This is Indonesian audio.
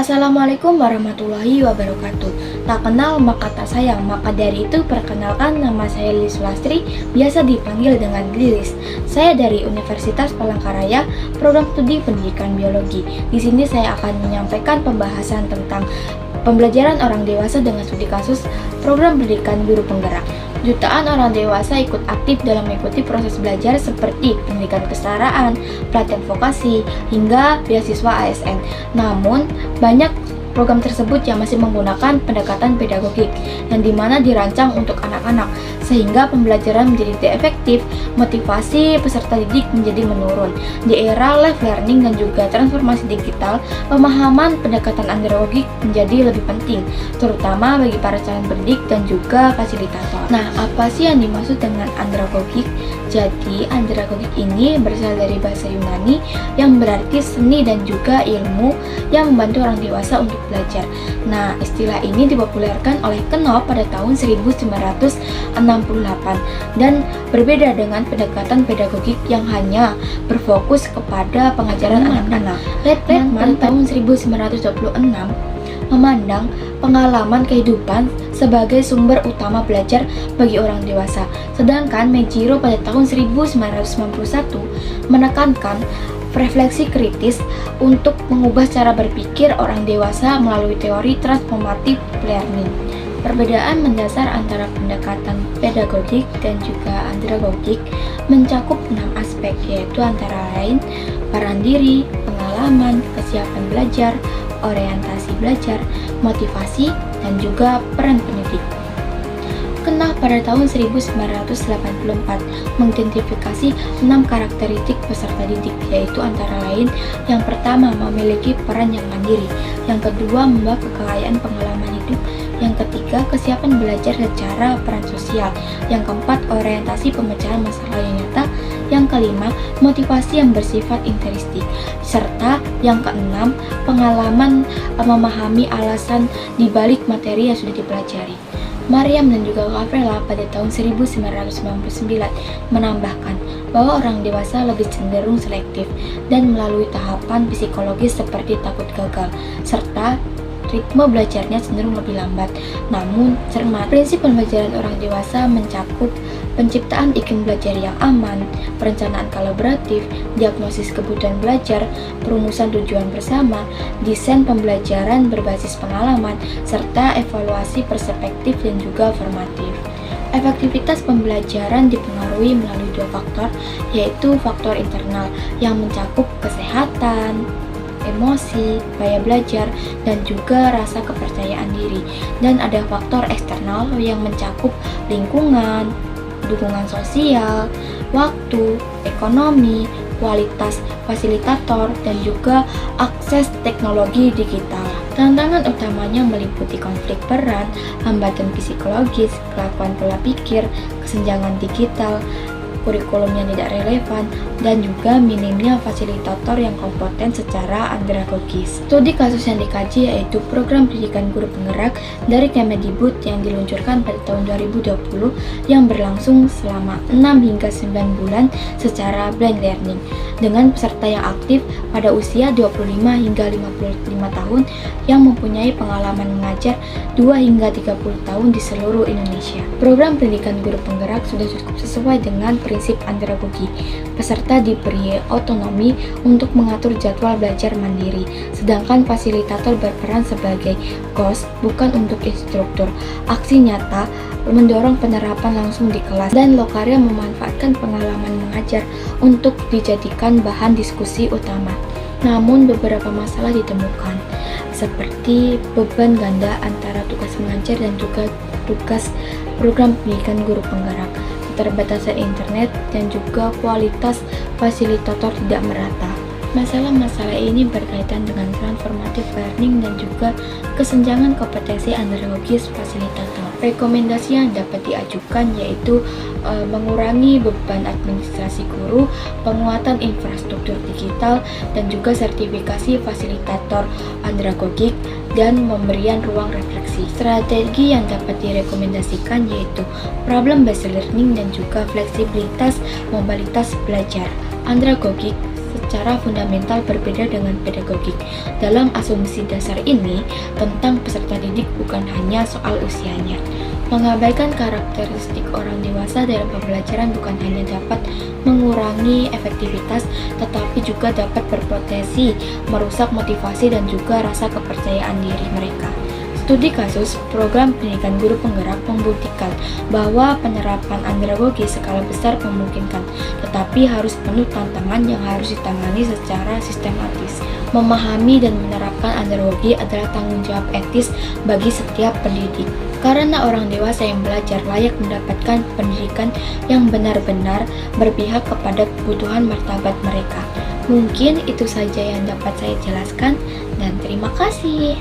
Assalamualaikum warahmatullahi wabarakatuh. Tak kenal maka tak sayang, maka dari itu perkenalkan nama saya Lilis Sulastri, biasa dipanggil dengan Lilis. Saya dari Universitas Palangkaraya, program studi pendidikan biologi. Di sini saya akan menyampaikan pembahasan tentang pembelajaran orang dewasa dengan studi kasus program pendidikan guru penggerak. Jutaan orang dewasa ikut aktif dalam mengikuti proses belajar seperti pendidikan kesetaraan, pelatihan vokasi, hingga beasiswa ASN. Namun, banyak program tersebut yang masih menggunakan pendekatan pedagogik yang dimana dirancang untuk anak-anak, sehingga pembelajaran menjadi tidak efektif, motivasi peserta didik menjadi menurun. Di era live learning dan juga transformasi digital, pemahaman pendekatan andragogik menjadi lebih penting, terutama bagi para calon pendidik dan juga fasilitator. Nah, apa sih yang dimaksud dengan andragogik? Jadi, andragogik ini berasal dari bahasa Yunani yang berarti seni dan juga ilmu yang membantu orang dewasa untuk belajar. Nah, istilah ini dipopulerkan oleh Knopf pada tahun 1968 dan berbeda dengan pendekatan pedagogik yang hanya berfokus kepada pengajaran anak-anak. Letman tahun 1926 memandang pengalaman kehidupan sebagai sumber utama belajar bagi orang dewasa. Sedangkan Mejiro pada tahun 1991 menekankan refleksi kritis untuk mengubah cara berpikir orang dewasa melalui teori transformative learning. Perbedaan mendasar antara pendekatan pedagogik dan juga andragogik mencakup 6 aspek, yaitu antara lain peran diri, pengalaman, kesiapan belajar, orientasi belajar, motivasi, dan juga peran pendidik. Knopf pada tahun 1984 mengidentifikasi 6 karakteristik peserta didik, yaitu antara lain yang pertama memiliki peran yang mandiri, yang kedua membawa kekayaan pengalaman hidup, yang ketiga kesiapan belajar secara peran sosial, yang keempat orientasi pemecahan masalah yang nyata, yang kelima motivasi yang bersifat intrinsik, serta yang keenam pengalaman memahami alasan dibalik materi yang sudah dipelajari. Mariam dan juga Gavrela pada tahun 1999 menambahkan bahwa orang dewasa lebih cenderung selektif dan melalui tahapan psikologis seperti takut gagal, serta ritme belajarnya cenderung lebih lambat namun cermat. Prinsip pembelajaran orang dewasa mencakup penciptaan iklim belajar yang aman, perencanaan kolaboratif, diagnosis kebutuhan belajar, perumusan tujuan bersama, desain pembelajaran berbasis pengalaman, serta evaluasi perspektif dan juga formatif. Efektivitas pembelajaran dipengaruhi melalui 2 faktor, yaitu faktor internal yang mencakup kesehatan, emosi, gaya belajar, dan juga rasa kepercayaan diri. Dan ada faktor eksternal yang mencakup lingkungan, dukungan sosial, waktu, ekonomi, kualitas fasilitator, dan juga akses teknologi digital. Tantangan utamanya meliputi konflik peran, hambatan psikologis, kelakuan pola pikir, kesenjangan digital, kurikulum yang tidak relevan, dan juga minimnya fasilitator yang kompeten secara andragogis. Studi kasus yang dikaji yaitu program pendidikan guru penggerak dari Kemendikbud yang diluncurkan pada tahun 2020 yang berlangsung selama 6 hingga 9 bulan secara blind learning dengan peserta yang aktif pada usia 25 hingga 55 tahun yang mempunyai pengalaman mengajar 2 hingga 30 tahun di seluruh Indonesia. Program pendidikan guru penggerak sudah cukup sesuai dengan prinsip andragogi. Peserta diberi otonomi untuk mengatur jadwal belajar mandiri, sedangkan fasilitator berperan sebagai host bukan untuk instruktur. Aksi nyata mendorong penerapan langsung di kelas, dan lokarya memanfaatkan pengalaman mengajar untuk dijadikan bahan diskusi utama. Namun beberapa masalah ditemukan, seperti beban ganda antara tugas mengajar dan juga tugas program pendidikan guru penggerak, keterbatasan internet, dan juga kualitas fasilitator tidak merata. Masalah-masalah ini berkaitan dengan transformative learning dan juga kesenjangan kompetensi andragogis fasilitator. Rekomendasi yang dapat diajukan yaitu mengurangi beban administrasi guru, penguatan infrastruktur digital, dan juga sertifikasi fasilitator andragogik, dan memberian ruang refleksi. Strategi yang dapat direkomendasikan yaitu problem based learning dan juga fleksibilitas mobilitas belajar. Andragogik secara fundamental berbeda dengan pedagogik. Dalam asumsi dasar ini, tentang peserta didik bukan hanya soal usianya. Mengabaikan karakteristik orang dewasa dalam pembelajaran bukan hanya dapat mengurangi efektivitas, tetapi juga dapat berpotensi merusak motivasi dan juga rasa kepercayaan diri mereka. Studi kasus program pendidikan guru penggerak membuktikan bahwa penerapan andragogi skala besar memungkinkan, tetapi harus penuh tantangan yang harus ditangani secara sistematis. Memahami dan menerapkan andragogi adalah tanggung jawab etis bagi setiap pendidik. Karena orang dewasa yang belajar layak mendapatkan pendidikan yang benar-benar berpihak kepada kebutuhan martabat mereka. Mungkin itu saja yang dapat saya jelaskan, dan terima kasih.